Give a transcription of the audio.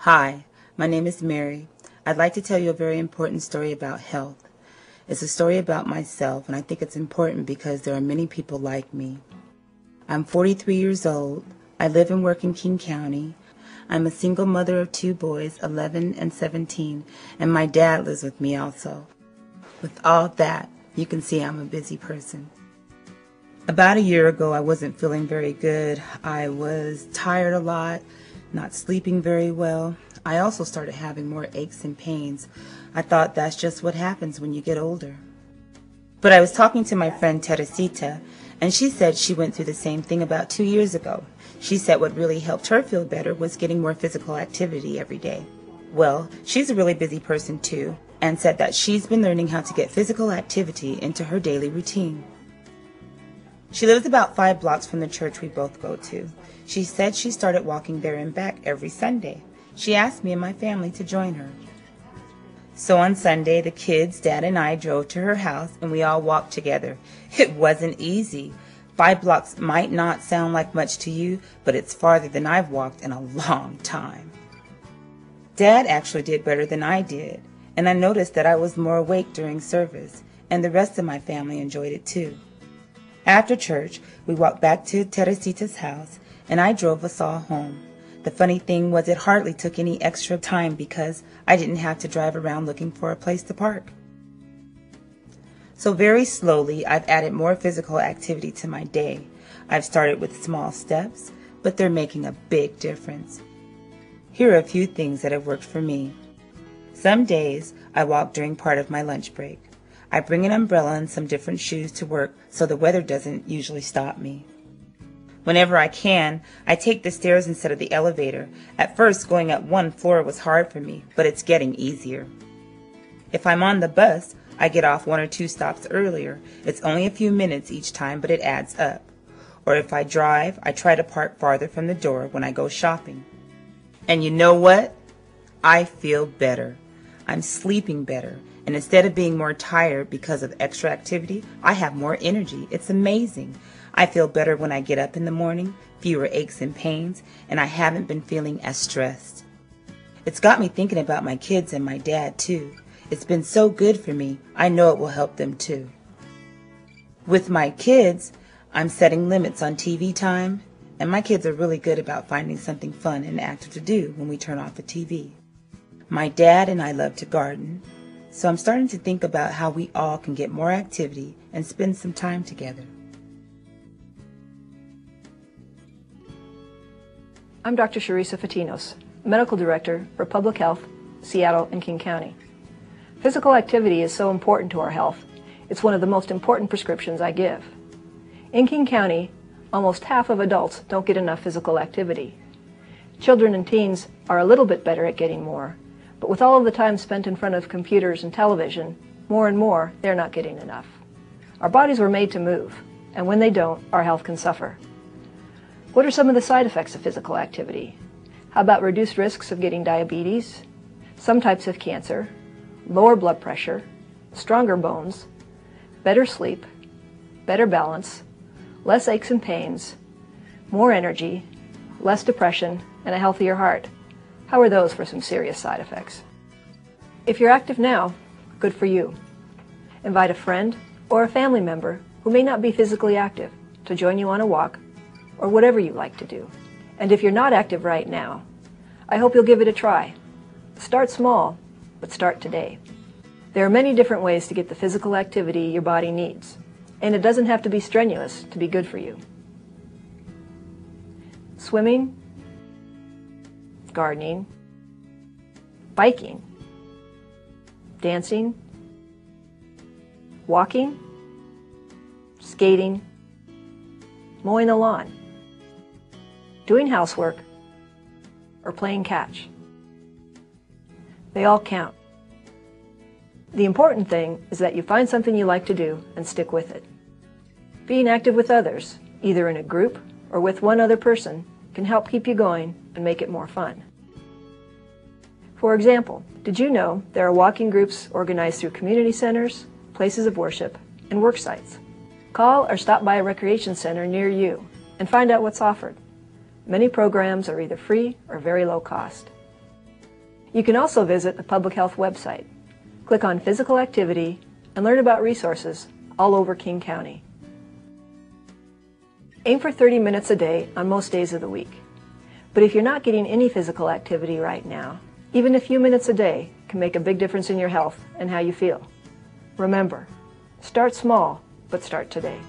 Hi, my name is Mary. I'd like to tell you a very important story about health. It's a story about myself, and I think it's important because there are many people like me. I'm 43 years old. I live and work in King County. I'm a single mother of 2 boys, 11 and 17, and my dad lives with me also. With all that, you can see I'm a busy person. About a year ago, I wasn't feeling very good. I was tired a lot, not sleeping very well. I also started having more aches and pains. I thought that's just what happens when you get older. But I was talking to my friend Teresita, and she said she went through the same thing about 2 years ago. She said what really helped her feel better was getting more physical activity every day. Well, she's a really busy person too, and said that she's been learning how to get physical activity into her daily routine. She lives about 5 blocks from the church we both go to. She said she started walking there and back every Sunday. She asked me and my family to join her. So on Sunday, the kids, Dad, and I drove to her house, and we all walked together. It wasn't easy. 5 blocks might not sound like much to you, but it's farther than I've walked in a long time. Dad actually did better than I did, and I noticed that I was more awake during service, and the rest of my family enjoyed it too. After church, we walked back to Teresita's house, and I drove us all home. The funny thing was it hardly took any extra time because I didn't have to drive around looking for a place to park. So very slowly, I've added more physical activity to my day. I've started with small steps, but they're making a big difference. Here are a few things that have worked for me. Some days, I walk during part of my lunch break. I bring an umbrella and some different shoes to work so the weather doesn't usually stop me. Whenever I can, I take the stairs instead of the elevator. At first, going up 1 floor was hard for me, but it's getting easier. If I'm on the bus, I get off 1 or 2 stops earlier. It's only a few minutes each time, but it adds up. Or if I drive, I try to park farther from the door when I go shopping. And you know what? I feel better. I'm sleeping better. And instead of being more tired because of extra activity, I have more energy. It's amazing. I feel better when I get up in the morning, fewer aches and pains, and I haven't been feeling as stressed. It's got me thinking about my kids and my dad too. It's been so good for me. I know it will help them too. With my kids, I'm setting limits on TV time, and my kids are really good about finding something fun and active to do when we turn off the TV. My dad and I love to garden, so I'm starting to think about how we all can get more activity and spend some time together. I'm Dr. Sharisa Fatinos, Medical Director for Public Health, Seattle and King County. Physical activity is so important to our health. It's one of the most important prescriptions I give. In King County, almost half of adults don't get enough physical activity. Children and teens are a little bit better at getting more, but with all of the time spent in front of computers and television, more and more, they're not getting enough. Our bodies were made to move, and when they don't, our health can suffer. What are some of the side effects of physical activity? How about reduced risks of getting diabetes, some types of cancer, lower blood pressure, stronger bones, better sleep, better balance, less aches and pains, more energy, less depression, and a healthier heart? How are those for some serious side effects? If you're active now, good for you. Invite a friend or a family member who may not be physically active to join you on a walk or whatever you like to do. And if you're not active right now, I hope you'll give it a try. Start small, but start today. There are many different ways to get the physical activity your body needs, and it doesn't have to be strenuous to be good for you. Swimming, gardening, biking, dancing, walking, skating, mowing the lawn, doing housework, or playing catch. They all count. The important thing is that you find something you like to do and stick with it. Being active with others, either in a group or with one other person, can help keep you going and make it more fun. For example, did you know there are walking groups organized through community centers, places of worship, and work sites? Call or stop by a recreation center near you and find out what's offered. Many programs are either free or very low cost. You can also visit the public health website. Click on physical activity and learn about resources all over King County. Aim for 30 minutes a day on most days of the week. But if you're not getting any physical activity right now, even a few minutes a day can make a big difference in your health and how you feel. Remember, start small, but start today.